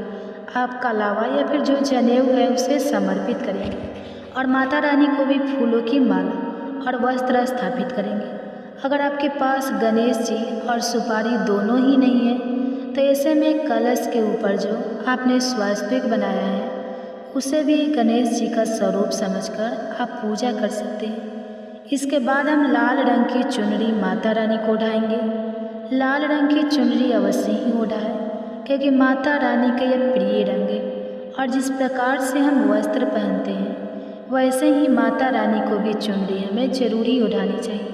आप कलावा या फिर जो जनेऊ है उसे समर्पित करेंगे और माता रानी को भी फूलों की माला और वस्त्र स्थापित करेंगे। अगर आपके पास गणेश जी और सुपारी दोनों ही नहीं है तो ऐसे में कलश के ऊपर जो आपने स्वास्तिक बनाया है उसे भी गणेश जी का स्वरूप समझकर आप पूजा कर सकते हैं। इसके बाद हम लाल रंग की चुनरी माता रानी को ओढ़ाएंगे। लाल रंग की चुनरी अवश्य ही ओढ़ाएं, क्योंकि माता रानी का यह प्रिय रंग है। और जिस प्रकार से हम वस्त्र पहनते हैं वैसे ही माता रानी को भी चुनरी हमें जरूरी ओढ़ानी चाहिए।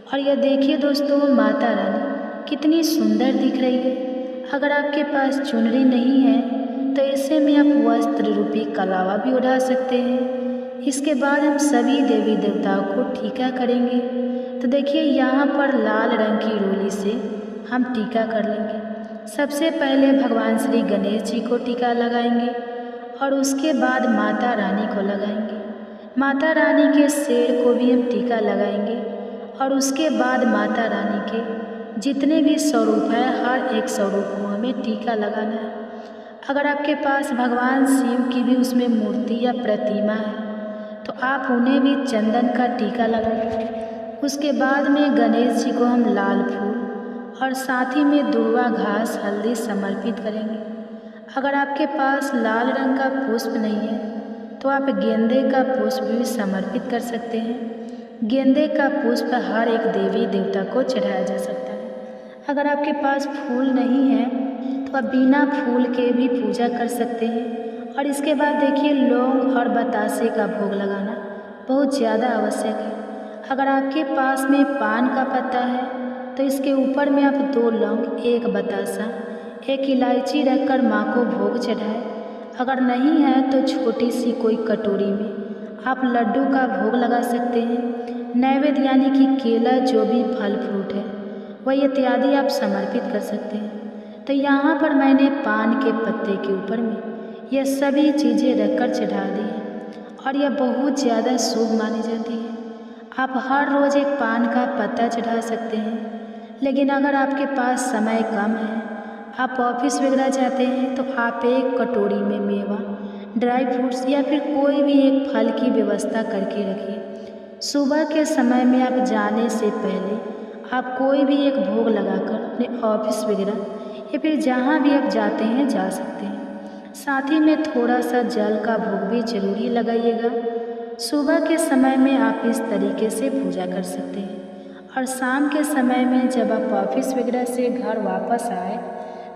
और यह देखिए दोस्तों, माता रानी कितनी सुंदर दिख रही है। अगर आपके पास चुनरी नहीं है तो ऐसे में आप वस्त्र रूपी कलावा भी उड़ा सकते हैं। इसके बाद हम सभी देवी देवताओं को टीका करेंगे। तो देखिए, यहाँ पर लाल रंग की रोली से हम टीका कर लेंगे। सबसे पहले भगवान श्री गणेश जी को टीका लगाएंगे और उसके बाद माता रानी को लगाएंगे। माता रानी के शेर को भी हम टीका लगाएंगे और उसके बाद माता रानी के जितने भी स्वरूप है हर एक स्वरूप को हमें टीका लगाना है। अगर आपके पास भगवान शिव की भी उसमें मूर्ति या प्रतिमा है तो आप उन्हें भी चंदन का टीका लगाएं। उसके बाद में गणेश जी को हम लाल फूल और साथ ही में दुर्वा घास हल्दी समर्पित करेंगे। अगर आपके पास लाल रंग का पुष्प नहीं है तो आप गेंदे का पुष्प भी समर्पित कर सकते हैं। गेंदे का पुष्प हर एक देवी देवता को चढ़ाया जा सकता है। अगर आपके पास फूल नहीं है तो आप बिना फूल के भी पूजा कर सकते हैं। और इसके बाद देखिए, लौंग और बतासे का भोग लगाना बहुत ज़्यादा आवश्यक है। अगर आपके पास में पान का पत्ता है तो इसके ऊपर में आप 2 लौंग, 1 बतासा, 1 इलायची रखकर माँ को भोग चढ़ाएं। अगर नहीं है तो छोटी सी कोई कटोरी में आप लड्डू का भोग लगा सकते हैं। नैवेद्य यानी कि केला, जो भी फल फ्रूट है वही इत्यादि आप समर्पित कर सकते हैं। तो यहाँ पर मैंने पान के पत्ते के ऊपर में यह सभी चीज़ें रखकर चढ़ा दी हैं और यह बहुत ज़्यादा शुभ मानी जाती है। आप हर रोज़ 1 पान का पत्ता चढ़ा सकते हैं। लेकिन अगर आपके पास समय कम है, आप ऑफिस वगैरह जाते हैं, तो आप 1 कटोरी में मेवा, ड्राई फ्रूट्स या फिर कोई भी एक फल की व्यवस्था करके रखिए। सुबह के समय में आप जाने से पहले आप कोई भी एक भोग लगाकर अपने ऑफिस वगैरह या फिर जहाँ भी आप जाते हैं जा सकते हैं। साथ ही में थोड़ा सा जल का भोग भी जरूरी लगाइएगा। सुबह के समय में आप इस तरीके से पूजा कर सकते हैं। और शाम के समय में जब आप ऑफिस वगैरह से घर वापस आए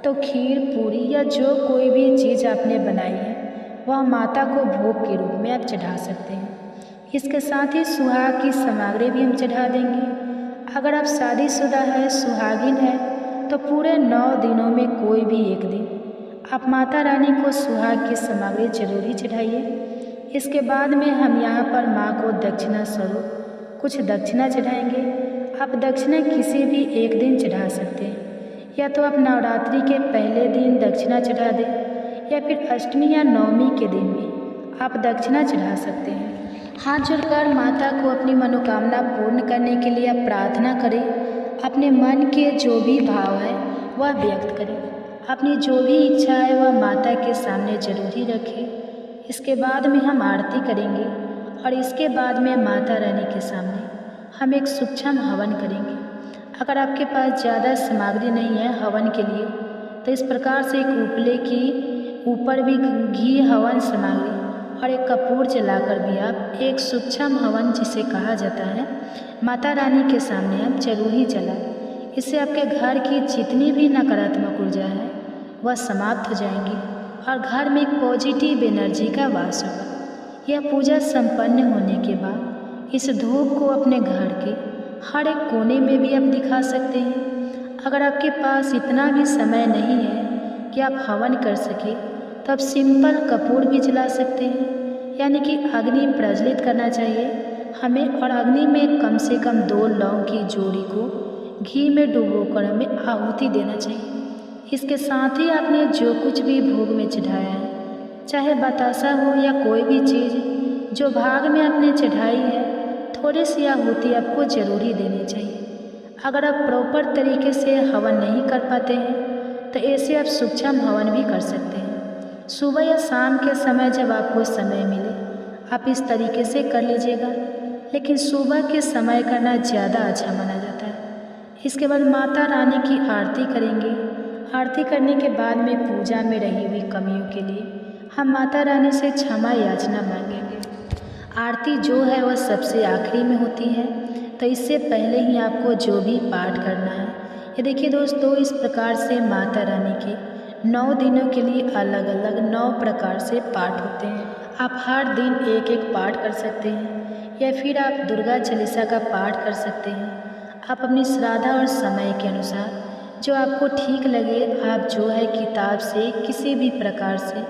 तो खीर, पूरी या जो कोई भी चीज़ आपने बनाई है वह माता को भोग के रूप में आप चढ़ा सकते हैं। इसके साथ ही सुहाग की सामग्री भी हम चढ़ा देंगे। अगर आप शादीशुदा है, सुहागिन है, तो पूरे 9 दिनों में कोई भी एक दिन आप माता रानी को सुहाग की सामग्री जरूरी चढ़ाइए। इसके बाद में हम यहाँ पर माँ को दक्षिणा स्वरूप कुछ दक्षिणा चढ़ाएंगे। आप दक्षिणा किसी भी एक दिन चढ़ा सकते हैं, या तो आप नवरात्रि के पहले दिन दक्षिणा चढ़ा दें या फिर अष्टमी या नवमी के दिन भी आप दक्षिणा चढ़ा सकते हैं। हाथ जोड़कर माता को अपनी मनोकामना पूर्ण करने के लिए आप प्रार्थना करें। अपने मन के जो भी भाव है वह व्यक्त करें। अपनी जो भी इच्छा है वह माता के सामने जरूरी रखें। इसके बाद में हम आरती करेंगे और इसके बाद में माता रानी के सामने हम एक सूक्ष्म हवन करेंगे। अगर आपके पास ज़्यादा सामग्री नहीं है हवन के लिए तो इस प्रकार से एक उपले की ऊपर भी घी हवन सामग्री और एक कपूर जलाकर भी आप एक सूक्ष्म हवन, जिसे कहा जाता है, माता रानी के सामने आप जरूर ही जलाएं। इससे आपके घर की जितनी भी नकारात्मक ऊर्जा है वह समाप्त हो जाएंगी और घर में एक पॉजिटिव एनर्जी का वास होगा। यह पूजा संपन्न होने के बाद इस धूप को अपने घर के हर एक कोने में भी आप दिखा सकते हैं। अगर आपके पास इतना भी समय नहीं है कि आप हवन कर सके तो आप सिंपल कपूर भी जला सकते हैं, यानी कि अग्नि प्रज्वलित करना चाहिए हमें। और अग्नि में कम से कम 2 लौंग की जोड़ी को घी में डुबोकर हमें आहुति देना चाहिए। इसके साथ ही आपने जो कुछ भी भोग में चढ़ाया है, चाहे बतासा हो या कोई भी चीज़ जो भाग में आपने चढ़ाई है, थोड़ी सी आहुति आपको जरूरी देनी चाहिए। अगर आप प्रॉपर तरीके से हवन नहीं कर पाते हैं तो ऐसे आप सूक्ष्म हवन भी कर सकते हैं। सुबह या शाम के समय जब आपको समय मिले आप इस तरीके से कर लीजिएगा, लेकिन सुबह के समय करना ज़्यादा अच्छा माना जाता है। इसके बाद माता रानी की आरती करेंगे। आरती करने के बाद में पूजा में रही हुई कमियों के लिए हम माता रानी से क्षमा याचना मांगेंगे। आरती जो है वह सबसे आखिरी में होती है, तो इससे पहले ही आपको जो भी पाठ करना है, ये देखिए दोस्तों, इस प्रकार से माता रानी के 9 दिनों के लिए अलग अलग 9 प्रकार से पाठ होते हैं। आप हर दिन एक एक पाठ कर सकते हैं या फिर आप दुर्गा चालीसा का पाठ कर सकते हैं। आप अपनी श्रद्धा और समय के अनुसार जो आपको ठीक लगे, आप जो है किताब से किसी भी प्रकार से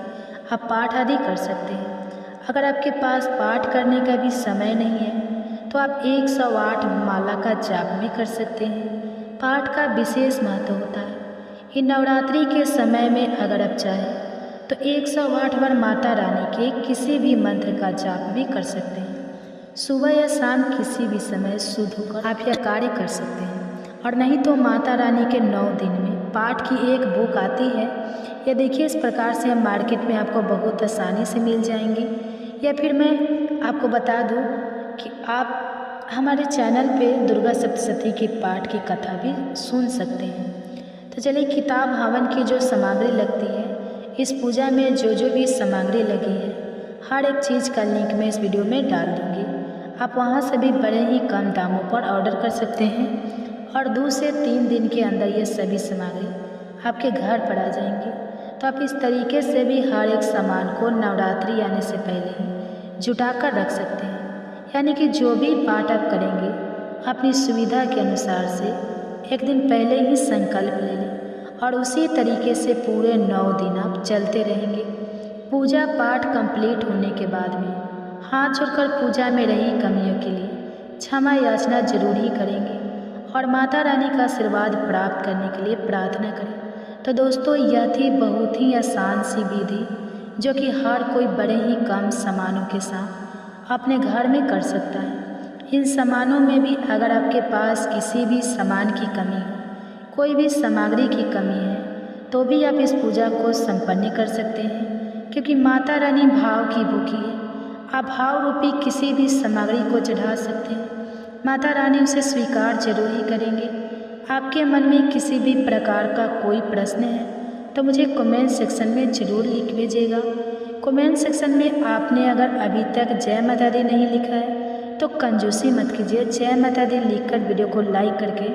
आप पाठ आदि कर सकते हैं। अगर आपके पास पाठ करने का भी समय नहीं है तो आप 108 माला का जाप भी कर सकते हैं। पाठ का विशेष महत्व होता है। ये नवरात्रि के समय में अगर आप चाहें तो 108 बार माता रानी के किसी भी मंत्र का जाप भी कर सकते हैं। सुबह या शाम किसी भी समय शुद्ध होकर आप यह कार्य कर सकते हैं। और नहीं तो माता रानी के 9 दिन में पाठ की एक बुक आती है, यह देखिए इस प्रकार से मार्केट में आपको बहुत आसानी से मिल जाएंगी। या फिर मैं आपको बता दूं कि आप हमारे चैनल पे दुर्गा सप्तशती के पाठ की कथा भी सुन सकते हैं। तो चलिए, किताब हवन की जो सामग्री लगती है, इस पूजा में जो जो भी सामग्री लगी है, हर एक चीज़ का लिंक मैं इस वीडियो में डाल दूँगी। आप वहाँ से भी बड़े ही कम दामों पर ऑर्डर कर सकते हैं और 2 से 3 दिन के अंदर ये सभी सामग्री आपके घर पर आ जाएंगी। तो आप इस तरीके से भी हर एक सामान को नवरात्रि आने से पहले ही जुटा कर रख सकते हैं। यानी कि जो भी पाठ आप करेंगे, अपनी सुविधा के अनुसार से एक दिन पहले ही संकल्प ले लें और उसी तरीके से पूरे 9 दिन आप चलते रहेंगे। पूजा पाठ कंप्लीट होने के बाद में हाथ जोड़कर पूजा में रही कमियों के लिए क्षमा याचना जरूर ही करेंगे और माता रानी का आशीर्वाद प्राप्त करने के लिए प्रार्थना करें। तो दोस्तों, यह थी बहुत ही आसान सी विधि जो कि हर कोई बड़े ही कम सामानों के साथ अपने घर में कर सकता है। इन सामानों में भी अगर आपके पास किसी भी सामान की कमी हो, कोई भी सामग्री की कमी है, तो भी आप इस पूजा को संपन्न कर सकते हैं, क्योंकि माता रानी भाव की भूखी है। आप भाव रूपी किसी भी सामग्री को चढ़ा सकते हैं, माता रानी उसे स्वीकार जरूर ही करेंगे। आपके मन में किसी भी प्रकार का कोई प्रश्न है तो मुझे कमेंट सेक्शन में ज़रूर लिख भेजिएगा। कमेंट सेक्शन में आपने अगर अभी तक जय माता दी नहीं लिखा है तो कंजूसी मत कीजिए, जय माता दी लिखकर वीडियो को लाइक करके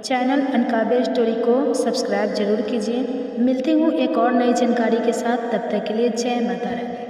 चैनल अनकाव्य स्टोरी को सब्सक्राइब जरूर कीजिए। मिलती हूँ एक और नई जानकारी के साथ, तब तक के लिए जय माता रानी।